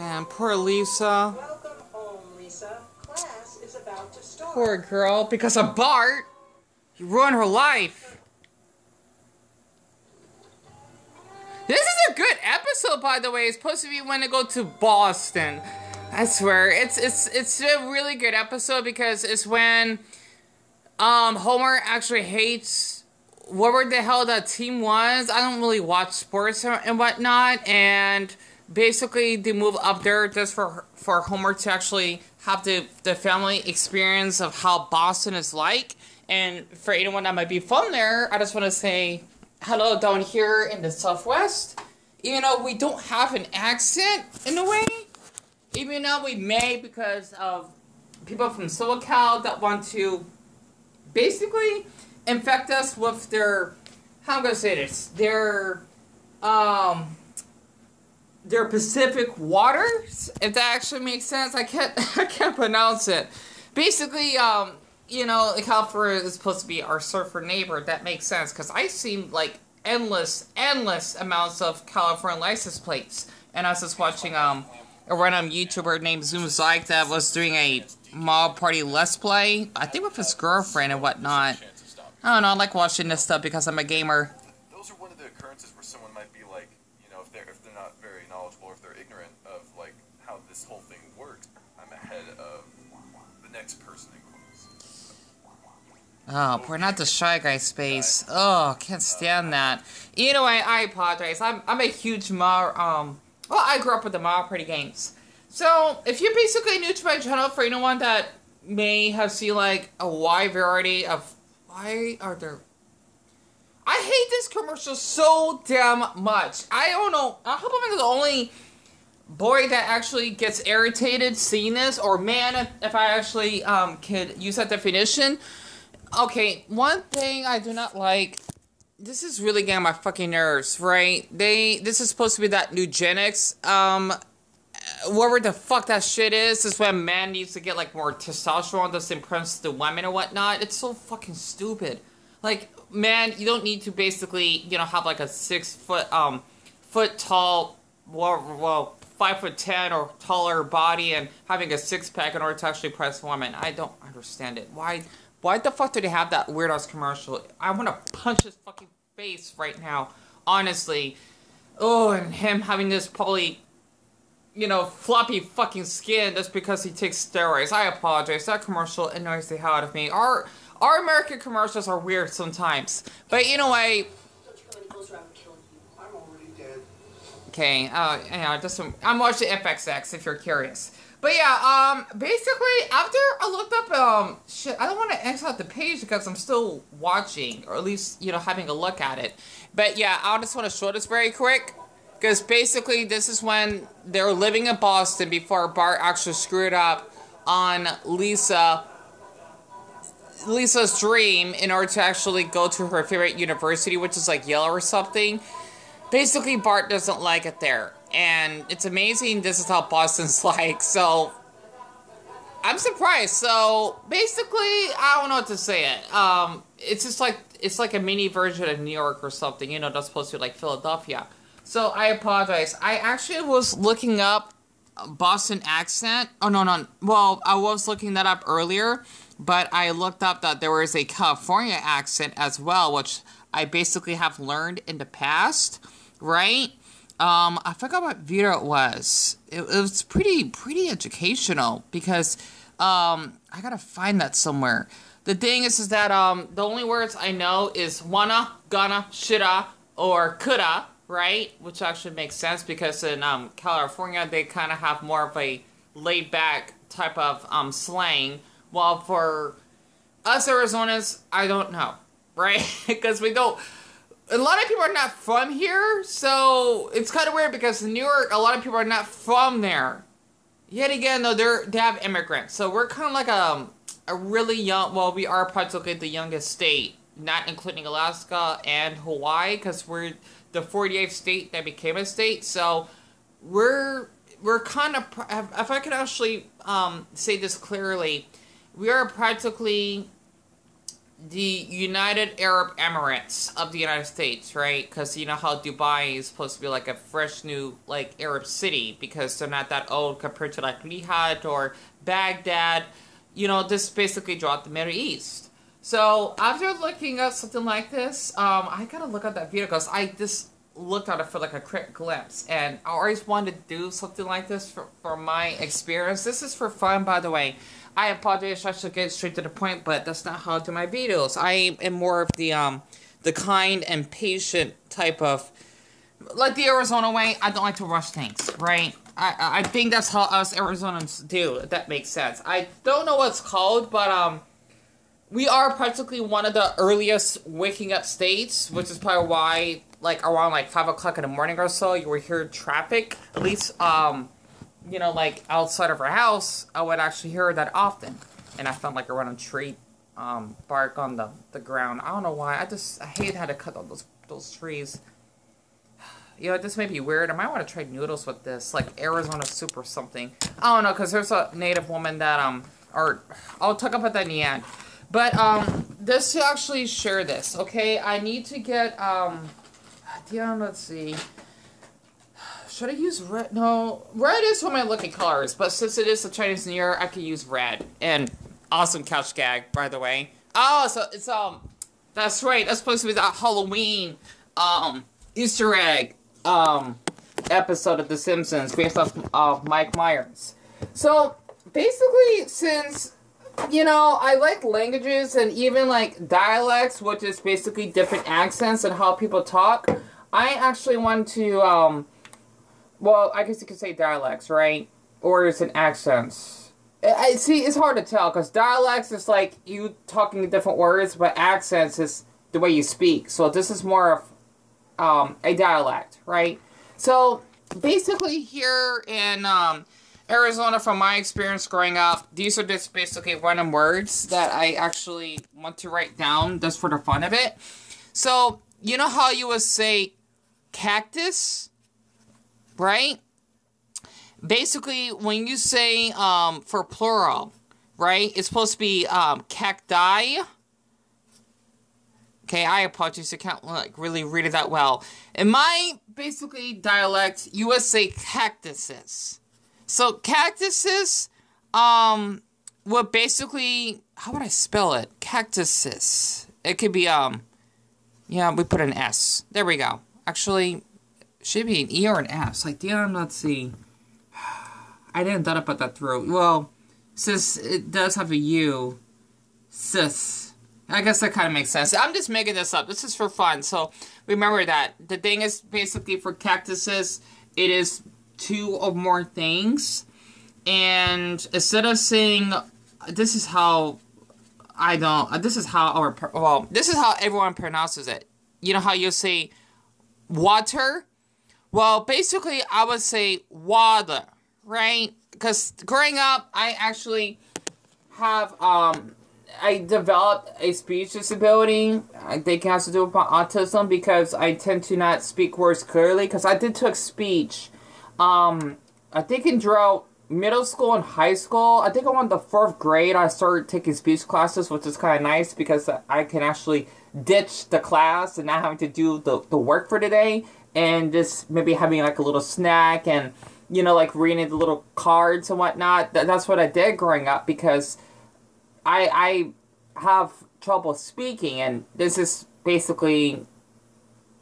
Man, poor Lisa. Welcome home, Lisa. Class is about to start. Poor girl, because of Bart. He ruined her life. This is a good episode, by the way. It's supposed to be when they go to Boston. I swear, it's a really good episode because it's when Homer actually hates whatever the hell that team was. I don't really watch sports and whatnot, and basically they move up there just for Homer to actually have the family experience of how Boston is like. And for anyone that might be from there, I just want to say hello down here in the Southwest. Even though we don't have an accent in a way, even though we may because of people from SoCal that want to basically infect us with their, how I'm going to say this, their Pacific waters, if that actually makes sense. I can't pronounce it. Basically, you know, California is supposed to be our surfer neighbor. That makes sense, because I seen, like, endless amounts of California license plates. And I was just watching, a random YouTuber named Zoom Zyke that was doing a mob party let's play, I think with his girlfriend and whatnot. I don't know, I like watching this stuff because I'm a gamer. Those are one of the occurrences where someone might be like, you know, if they're not very knowledgeable or if they're ignorant of, like, how this whole thing works, I'm ahead of the next person in class. Oh, we're not the Shy Guy space. Oh, can't stand that. You know, I apologize. I'm a huge well, I grew up with the mob party games. So, if you're basically new to my channel, for anyone that may have seen, like, a wide variety of... Why are there... I hate this commercial so damn much. I don't know. I hope I'm the only boy that actually gets irritated seeing this. Or man, if I actually could use that definition. Okay, one thing I do not like... This is really getting on my fucking nerves, right? This is supposed to be that eugenics, whatever the fuck that shit is when a man needs to get, like, more testosterone to impress the women or whatnot. It's so fucking stupid. Like, man, you don't need to basically, you know, have, like, a 6 foot, foot tall, well, 5'10" or taller body and having a six-pack in order to actually impress women. I don't understand it. Why the fuck do they have that weird-ass commercial? I want to punch his fucking face right now. Honestly. Oh, and him having this probably, you know, floppy fucking skin just because he takes steroids. I apologize. That commercial annoys the hell out of me. Our American commercials are weird sometimes. But, you know, I'm already dead. Okay, yeah, I'm watching FXX if you're curious. But yeah, basically, after I looked up, shit, I don't want to X out the page because I'm still watching, or at least, you know, having a look at it. But yeah, I just want to show this very quick, because basically, this is when they were living in Boston before Bart actually screwed up on Lisa's dream in order to actually go to her favorite university, which is like Yale or something. Basically, Bart doesn't like it there. And it's amazing this is how Boston's like, so... I'm surprised. So, basically, I don't know what to say it. It's just like, it's like a mini version of New York or something, you know, that's supposed to be like Philadelphia. So, I apologize. I actually was looking up Boston accent. Oh, no. Well, I was looking that up earlier, but I looked up that there was a California accent as well, which I basically have learned in the past, right? I forgot what video it was. It was pretty educational because, I gotta find that somewhere. The thing is that, the only words I know is wanna, gonna, shoulda, or coulda, right? Which actually makes sense because in, California, they kind of have more of a laid-back type of, slang. While for us Arizonans, I don't know, right? Because we don't... A lot of people are not from here, so it's kind of weird because in New York, a lot of people are not from there. Yet again, though, they have immigrants. So we're kind of like a really young, well, we are practically the youngest state, not including Alaska and Hawaii, because we're the 48th state that became a state. So we're kind of, if I could actually say this clearly, we are practically the United Arab Emirates of the United States, right? Because you know how Dubai is supposed to be like a fresh new like Arab city because they're not that old compared to like Riyadh or Baghdad. You know, this basically dropped the Middle East. So after looking up something like this, I gotta look at that video because I just looked at it for like a quick glimpse, and I always wanted to do something like this for my experience. This is for fun, by the way. I apologize, I should get straight to the point, but that's not how I do my videos. I am more of the kind and patient type of, like the Arizona way. I don't like to rush things, right? I think that's how us Arizonans do, if that makes sense. I don't know what it's called, but we are practically one of the earliest waking up states, which is probably why, like, around, like, 5 o'clock in the morning or so, you would hear traffic. At least, you know, like, outside of our house, I would actually hear that often. And I felt like a random tree bark on the ground. I don't know why. I hate how to cut all those trees. You know, this may be weird. I might want to try noodles with this, like Arizona soup or something. I don't know, because there's a native woman that, or I'll talk about that in the end. But, just to actually share this, okay, I need to get, Deon, let's see. Should I use red? No, red is one of my lucky colors, but since it is the Chinese New Year, I can use red. And awesome couch gag, by the way. Oh, so it's, that's right, that's supposed to be that Halloween, Easter egg, episode of The Simpsons based off Mike Myers. So, basically, since, you know, I like languages and even, like, dialects, which is basically different accents and how people talk, I actually want to, well, I guess you could say dialects, right? Or is it accents? I see, it's hard to tell, because dialects is like you talking different words, but accents is the way you speak. So this is more of a dialect, right? So basically here in Arizona, from my experience growing up, these are just basically random words that I actually want to write down just for the fun of it. So, you know how you would say cactus, right? Basically, when you say for plural, right, it's supposed to be cacti. Okay, I apologize, I can't like really read it that well. In my basically dialect, you would say cactuses. So cactuses would basically, how would I spell it? Cactuses. It could be yeah, we put an S. There we go. Actually, should be an E or an S. Like, damn, let's see. I didn't thought about that through. Well, since it does have a U, sis. I guess that kind of makes sense. I'm just making this up. This is for fun. So, remember that. The thing is, basically, for cactuses, it is 2 or more things. And instead of saying, this is how I don't, this is how this is how everyone pronounces it. You know how you say water? Well, basically, I would say water, right? Because growing up, I actually have, I developed a speech disability. I think it has to do with my autism because I tend to not speak words clearly. Because I did took speech, I think in middle school and high school. I think around the 4th grade, I started taking speech classes, which is kind of nice because I can actually ditch the class and not having to do the work for the day. And just maybe having like a little snack and, you know, like reading the little cards and whatnot. That's what I did growing up because I have trouble speaking, and this is basically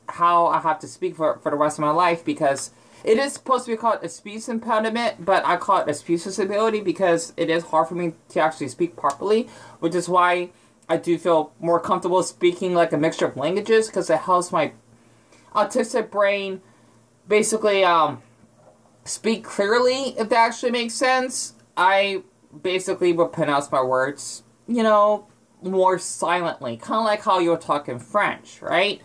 how I have to speak for the rest of my life because it is supposed to be called a speech impediment, but I call it a speech disability because it is hard for me to actually speak properly, which is why I do feel more comfortable speaking like a mixture of languages because it helps my autistic brain basically speak clearly, if that actually makes sense. I basically will pronounce my words, you know, more silently, kind of like how you're talking French, right?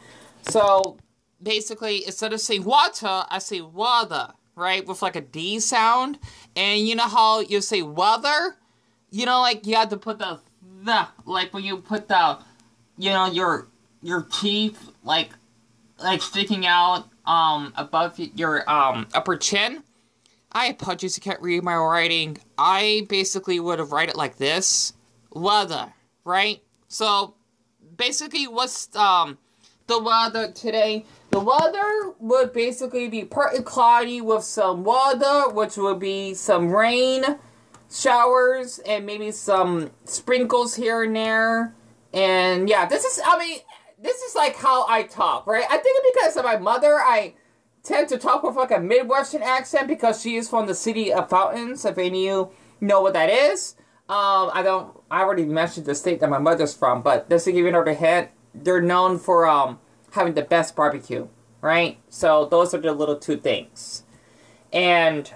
So basically, instead of saying water, I say water, right, with like a D sound. And you know how you say weather? You know, like you have to put the like when you put the, you know, your teeth like sticking out above your upper chin. I apologize, I can't read my writing. I basically would have write it like this. Weather, right? So, basically, what's the weather today? The weather would basically be partly cloudy with some weather, which would be some rain, showers, and maybe some sprinkles here and there. And yeah, this is like how I talk, right? I think it's because of my mother, I tend to talk with like a Midwestern accent because she is from the city of Fountains, if any of you know what that is. I already mentioned the state that my mother's from, but just to give you another hint, they're known for having the best barbecue, right? So those are the little two things. And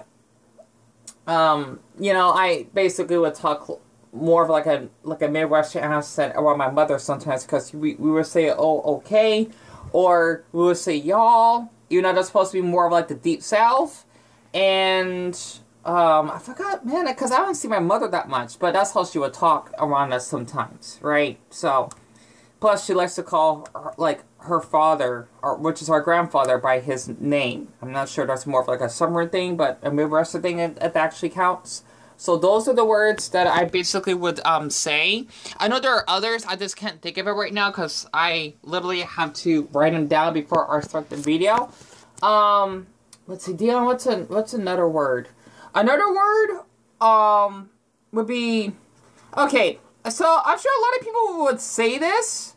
you know, I basically would talk more of like a Midwestern accent around my mother sometimes, because we would say, oh, okay, or we would say y'all. You know, that's supposed to be more of like the deep South. And I forgot, man, because I don't see my mother that much, but that's how she would talk around us sometimes, right? So, plus she likes to call her father, which is our grandfather, by his name. I'm not sure that's more of like a Southern thing, but a Midwestern thing it actually counts. So those are the words that I basically would say. I know there are others, I just can't think of it right now because I literally have to write them down before I start the video. Let's see, Deon, what's another word? Another word would be, okay, so I'm sure a lot of people would say this.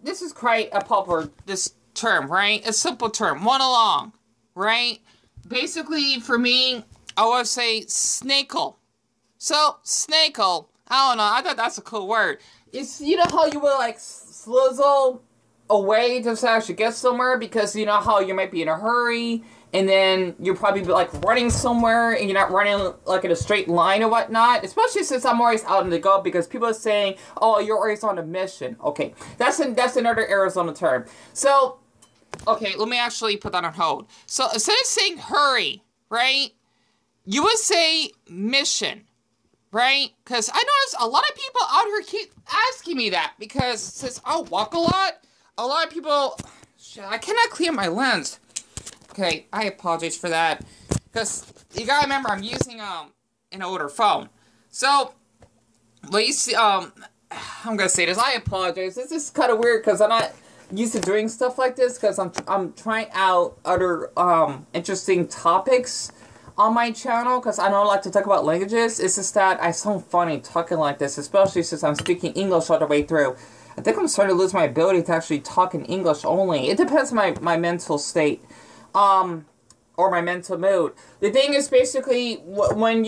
This is quite a popular this term, right? A simple term, one along, right? Basically, for me, I would say snakel. So, snakel, I don't know, I thought that's a cool word. It's, you know how you would like slizzle away just to actually get somewhere, because you know how you might be in a hurry, and then you'll probably be like running somewhere, and you're not running like in a straight line or whatnot, especially since I'm always out on the go, because people are saying, oh, you're always on a mission. Okay, that's another Arizona term. So, okay, let me actually put that on hold. So, instead of saying hurry, right, you would say mission, right? Because I notice a lot of people out here keep asking me that, because since I walk a lot of people, shit, I cannot clear my lens. Okay, I apologize for that, because you gotta remember I'm using an older phone. So, what you see, I'm gonna say this, I apologize. This is kind of weird because I'm not used to doing stuff like this, because I'm trying out other interesting topics on my channel, because I don't like to talk about languages. It's just that I sound funny talking like this, especially since I'm speaking English all the way through. I think I'm starting to lose my ability to actually talk in English only. It depends on my mental state, or my mental mood. The thing is basically, when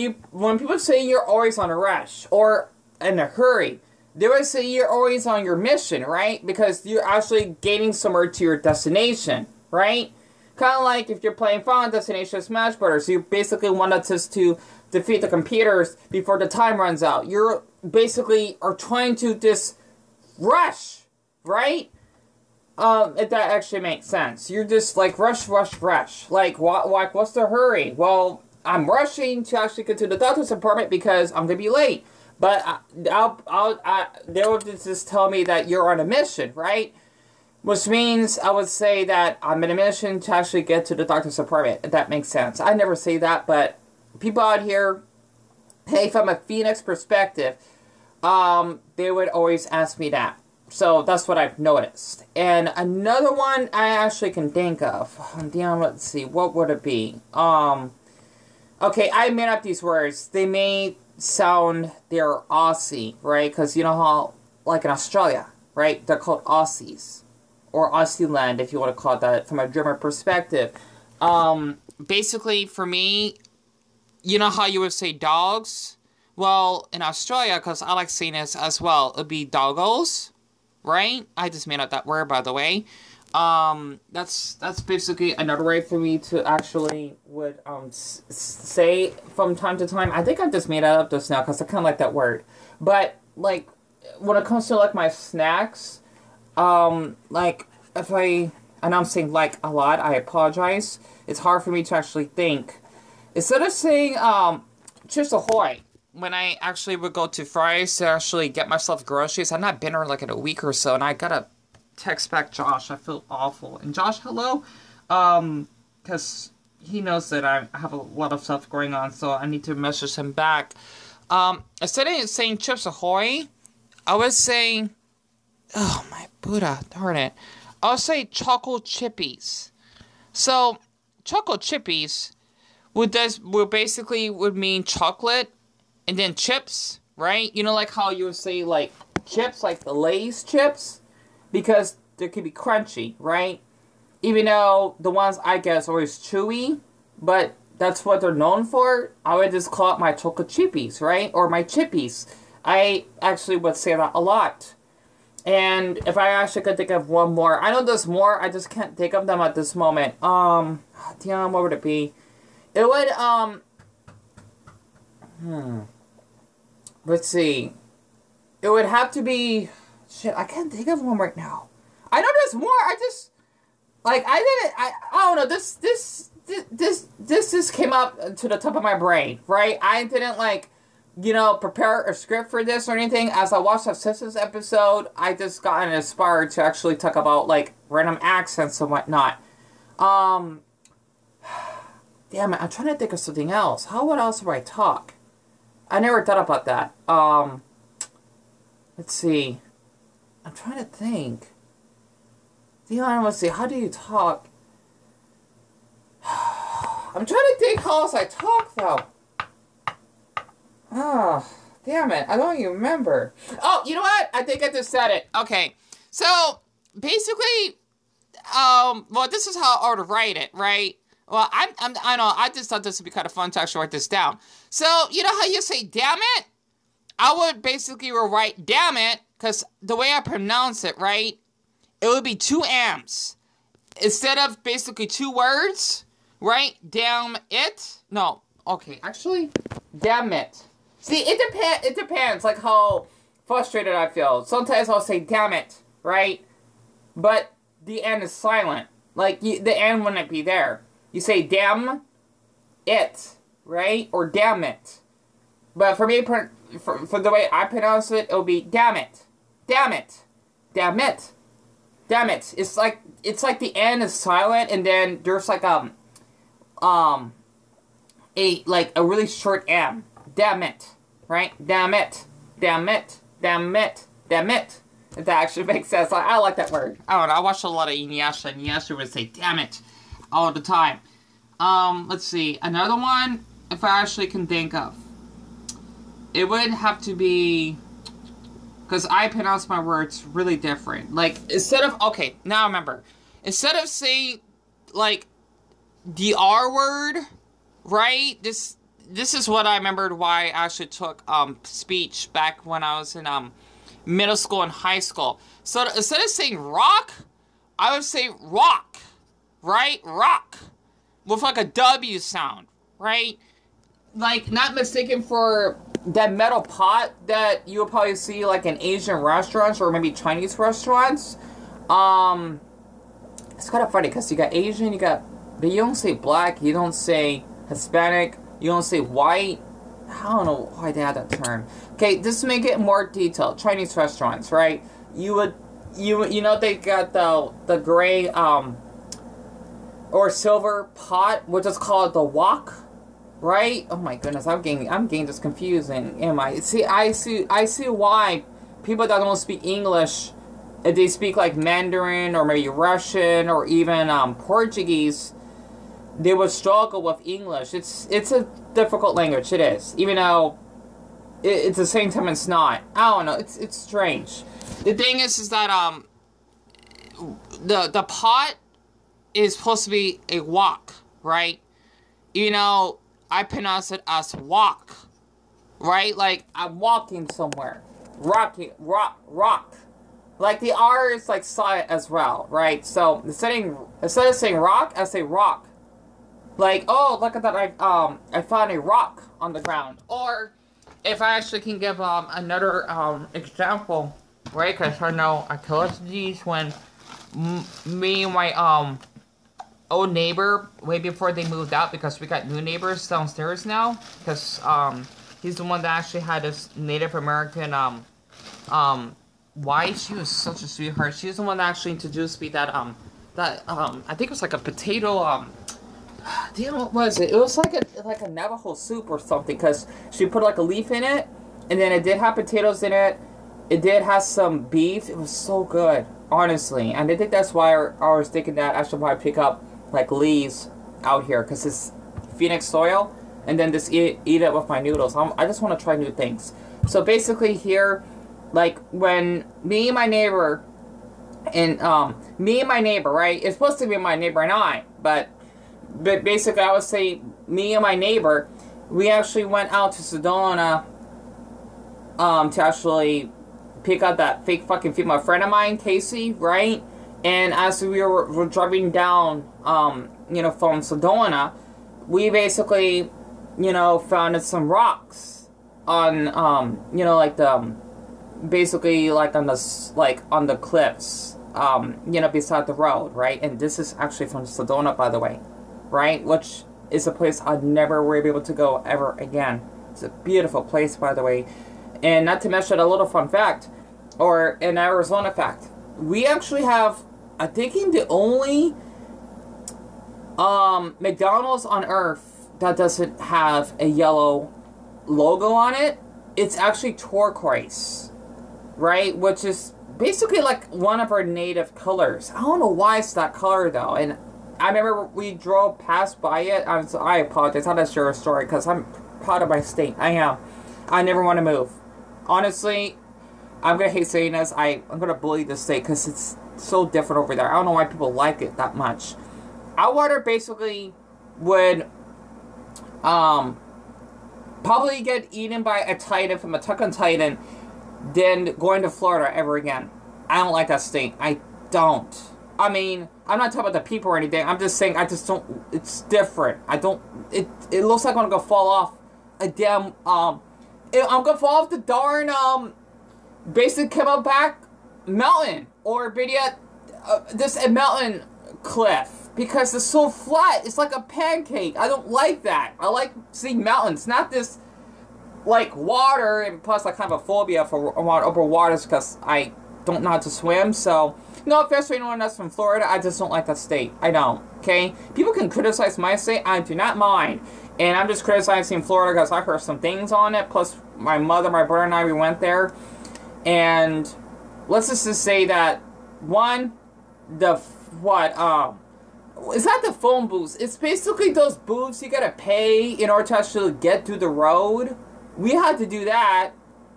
people say you're always on a rush, or in a hurry, they would say you're always on your mission, right? Because you're actually getting somewhere to your destination, right? Kind of like if you're playing Final Destination Smash Brothers, you basically want us to defeat the computers before the time runs out. You're basically are trying to just rush, right? If that actually makes sense. You're just like rush. Like, what's the hurry? Well, I'm rushing to actually get to the doctor's appointment because I'm gonna be late. But they will just tell me that you're on a mission, right? Which means I would say that I'm on a mission to actually get to the doctor's appointment, if that makes sense. I never say that, but people out here, hey, from a Phoenix perspective, they would always ask me that. So that's what I've noticed. And another one I actually can think of. Deon, let's see, what would it be? Okay, I made up these words. They may sound, they're Aussie, right? Because you know how, like in Australia, right? They're called Aussies. Or Aussie land, if you want to call it that, from a German perspective. Basically, for me, you know how you would say dogs? Well, in Australia, because I like saying this as well, it would be doggos, right? I just made up that word, by the way. That's basically another way for me to actually would say from time to time. I think I just made that up just now, because I kind of like that word. But, like, when it comes to, like, my snacks, like, if and I'm saying like a lot, I apologize. It's hard for me to actually think. Instead of saying, Chips Ahoy, when I actually would go to Fry's to actually get myself groceries, I've not been there like in a week or so, and I gotta text back Josh. I feel awful. And Josh, hello? Because he knows that I have a lot of stuff going on, so I need to message him back. Instead of saying Chips Ahoy, I was saying Oh, my Buddha. Darn it. I'll say chocolate chippies. So, chocolate chippies would basically mean chocolate and then chips, right? You know, like how you would say, like, chips, like the Lay's chips? Because they could be crunchy, right? Even though the ones I get is always chewy, but that's what they're known for. I would just call it my chocolate chippies, right? Or my chippies. I actually would say that a lot. And if I actually could think of one more, I know there's more, I just can't think of them at this moment. Deon, what would it be? It would, let's see. It would have to be, shit, I can't think of one right now. I know there's more, I just, like, I don't know, this just came up to the top of my brain, right? I didn't, like, you know, prepare a script for this or anything. As I watched that Simpsons episode, I just got inspired to actually talk about, like, random accents and whatnot. Damn it, I'm trying to think of something else. How else would I talk? I never thought about that. Let's see. I'm trying to think. Deon, let's see, how do you talk? I'm trying to think how else I talk, though. Oh, damn it. I don't even remember. Oh, you know what? I think I just said it. Okay. So, basically, well, this is how I would write it, right? Well, I know, I just thought this would be kind of fun to actually write this down. So, you know how you say, damn it? I would basically write, damn it, because the way I pronounce it, right? It would be 2 M's. Instead of basically 2 words, right? Damn it. No. Okay, actually, damn it. See, it depends, like, how frustrated I feel. Sometimes I'll say, damn it, right? But the N is silent. Like, the N wouldn't be there. You say, damn it, right? Or damn it. But for me, for the way I pronounce it, it'll be, damn it. Damn it. Damn it. Damn it. It's like the N is silent, and then there's, like, a really short M. Damn it. Right? Damn it. Damn it. Damn it. Damn it. If that actually makes sense. I like that word. I don't know. I watched a lot of Inuyasha, and Inuyasha would say, damn it. All the time. Let's see. Another one, if I actually can think of. It would have to be, because I pronounce my words really different. Like, instead of, okay, now I remember. Instead of saying, like, the R word, right? This is what I remembered why I actually took speech back when I was in middle school and high school. So instead of saying rock, I would say rock, right? Rock, with like a W sound, right? Like, not mistaken for that metal pot that you will probably see like in Asian restaurants or maybe Chinese restaurants. It's kind of funny because you got Asian, but you don't say black, you don't say Hispanic, you don't say white. I don't know why they had that term. Okay, just to make it more detailed, Chinese restaurants, right? You know they got the gray or silver pot, which is called the wok, right? Oh my goodness, I'm getting this confusing. Am I? See, I see why people that don't speak English, if they speak like Mandarin or maybe Russian or even Portuguese, they would struggle with English. It's a difficult language. It is, even though it's the same time it's not. I don't know. It's strange. The thing is that the pot is supposed to be a wok, right? You know, I pronounce it as walk, right? Like I'm walking somewhere, rock. Like the R is like silent as well, right? So instead of saying rock, I say rock. Like, oh, look at that! I found a rock on the ground. Or if I actually can give another example, right? Because I know I told these when me and my old neighbor way before they moved out, because we got new neighbors downstairs now. Because he's the one that actually had this Native American wife. She was such a sweetheart. She's the one that actually introduced me that I think it was like a potato damn, what was it? It was like a Navajo soup or something, because she put like a leaf in it, and then it did have potatoes in it, it did have some beef. It was so good, honestly. And I think that's why I was thinking that I should probably pick up like Lee's out here, because it's Phoenix soil, and then just eat it with my noodles. I just want to try new things. So basically here, like when me and my neighbor, right? It's supposed to be my neighbor and I, but basically I would say me and my neighbor, we actually went out to Sedona to actually pick up that fake fucking female friend of mine, Casey, right? And as we were driving down, you know, from Sedona, we basically, you know, found some rocks on, you know, like basically like on the cliffs, you know, beside the road, right? And this is actually from Sedona, by the way, right? Which is a place I'd never will be able to go ever again. It's a beautiful place, by the way. And not to mention a little fun fact, or an Arizona fact. We actually have, I think, the only McDonald's on Earth that doesn't have a yellow logo on it. It's actually turquoise, right? Which is basically like one of our native colors. I don't know why it's that color though. And I remember we drove past by it. I apologize. I'll just share a story because I'm proud of my state. I am. I never want to move. Honestly, I'm going to hate saying this. I'm going to bully this state because it's so different over there. I don't know why people like it that much. Our water basically would probably get eaten by a titan from a Tucson Titan than going to Florida ever again. I don't like that state. I don't. I mean, I'm not talking about the people or anything. I'm just saying I just don't. It's different. I don't. It looks like I'm going to fall off a damn I'm gonna fall off the darn basic Camelback mountain, or video this a mountain cliff, because it's so flat. It's like a pancake. I don't like that. I like seeing mountains, not this like water. And plus, I kind of a phobia for over waters because I don't know how to swim. So no offense to anyone that's from Florida. I just don't like that state. I don't. Okay, people can criticize my state. I do not mind. And I'm just criticizing Florida because I heard some things on it. Plus, my mother, my brother, and I, we went there. And let's just say that, one, it's not the phone booths. It's basically those booths you gotta pay in order to actually get to the road. We had to do that.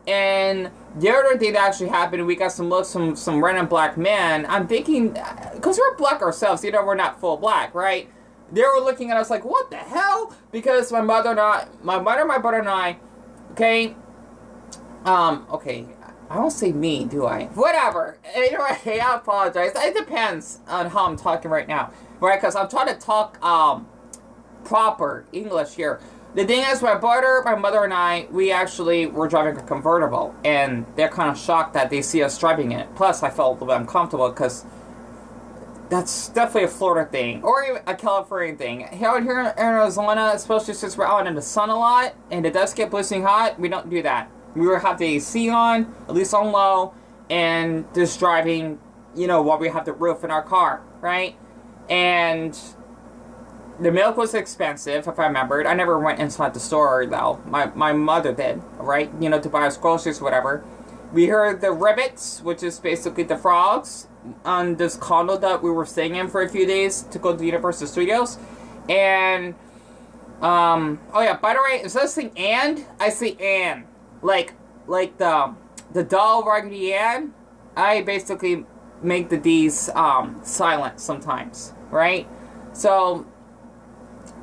And the other thing that actually happened, we got some looks from some random black men. I'm thinking, because we're black ourselves, you know, we're not full black, right? They were looking at us like, what the hell? Because my mother, my brother, and I, okay, okay, I don't say me, do I? Whatever. Anyway, I apologize. It depends on how I'm talking right now, right? Because I'm trying to talk proper English here. The thing is, my brother, my mother, and I, we actually were driving a convertible, and they're kind of shocked that they see us driving it. Plus, I felt a little bit uncomfortable because that's definitely a Florida thing, or even a California thing. Out here in Arizona, especially since we're out in the sun a lot, and it does get blistering hot, we don't do that. We will have the AC on, at least on low, and just driving, you know, while we have the roof in our car, right? And the milk was expensive, if I remembered. I never went inside the store, though. My mother did, right? You know, to buy us groceries or whatever. We heard the rabbits, which is basically the frogs, on this condo that we were staying in for a few days to go to the Universal Studios. And, oh yeah, by the way, instead of saying and, I say and. Like the doll Raggedy Ann, I basically make the D's, silent sometimes, right? So,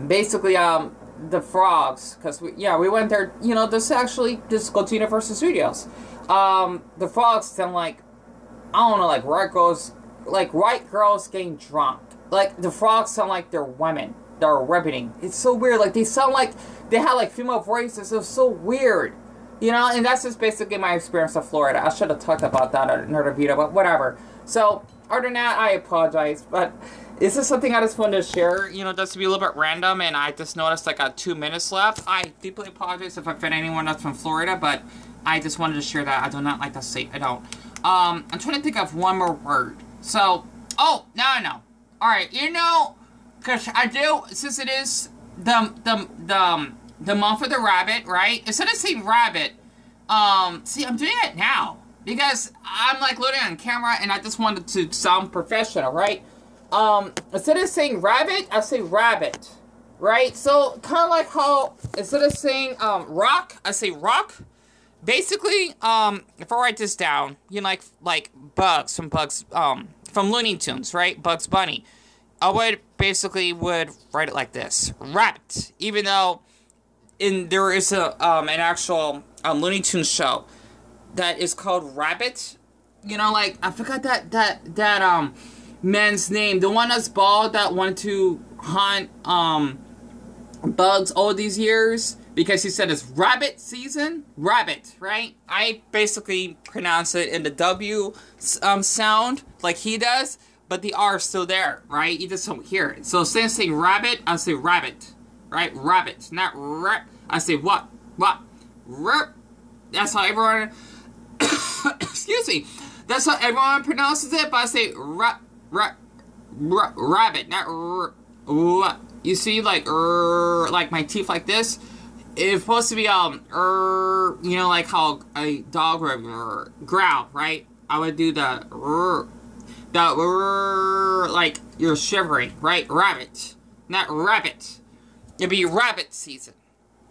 basically, the frogs, because we went there, you know, just go to Universal Studios. The frogs sound like, I don't know, like white girls getting drunk. Like, the frogs sound like they're women. They're riveting. It's so weird. Like, they sound like they have, like, female voices. It's so weird. You know, and that's just basically my experience of Florida. I should have talked about that in another video, but whatever. So, other than that, I apologize. But this is something I just wanted to share, you know, just to be a little bit random. And I just noticed I got 2 minutes left. I deeply apologize if I offend anyone that's from Florida, but I just wanted to share that. I do not like that state. I don't. I'm trying to think of one more word. So, oh, now I know. Alright, you know, because I do, since it is the month of the rabbit, right? Instead of saying rabbit, see, I'm doing it now. because I'm like looking on camera and I just wanted to sound professional, right? Instead of saying rabbit, I say rabbit, right? So kind of like how instead of saying rock, I say rock. Basically, if I write this down, you know, like Bugs from Looney Tunes, right? Bugs Bunny. I would basically write it like this: rabbit. Even though there is an actual Looney Tunes show that is called Rabbit. You know, like I forgot that man's name, the one that's bald that wanted to hunt bugs all these years because he said it's rabbit season. Rabbit, right? I basically pronounce it in the W sound like he does, but the R is still there, right? You just don't hear it. So instead of saying rabbit, I say rabbit, right? Rabbit, not rap. I say what? Rap. That's how everyone. Excuse me. That's how everyone pronounces it, but I say rabbit, not you see, like my teeth like this. It's supposed to be you know, like how a dog would growl, right? I would do the like you're shivering, right? Rabbit, not rabbit. It'd be rabbit season.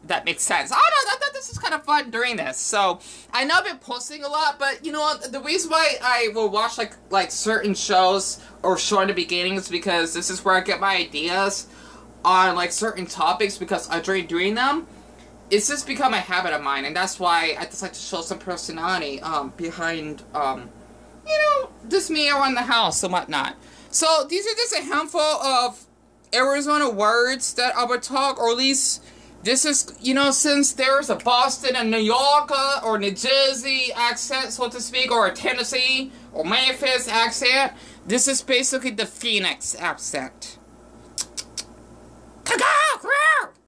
If that makes sense. I don't know. I thought this was kind of fun during this. So I know I've been posting a lot, but you know what? The reason why I will watch like certain shows or show in the beginning is because this is where I get my ideas on like certain topics because I enjoy doing them. It's just become a habit of mine, and that's why I just like to show some personality behind you know, just me around the house and whatnot. So these are just a handful of Arizona words that I would talk, or at least this is, you know, since there's a Boston and New York or New Jersey accent, so to speak, or a Tennessee or Memphis accent, this is basically the Phoenix accent.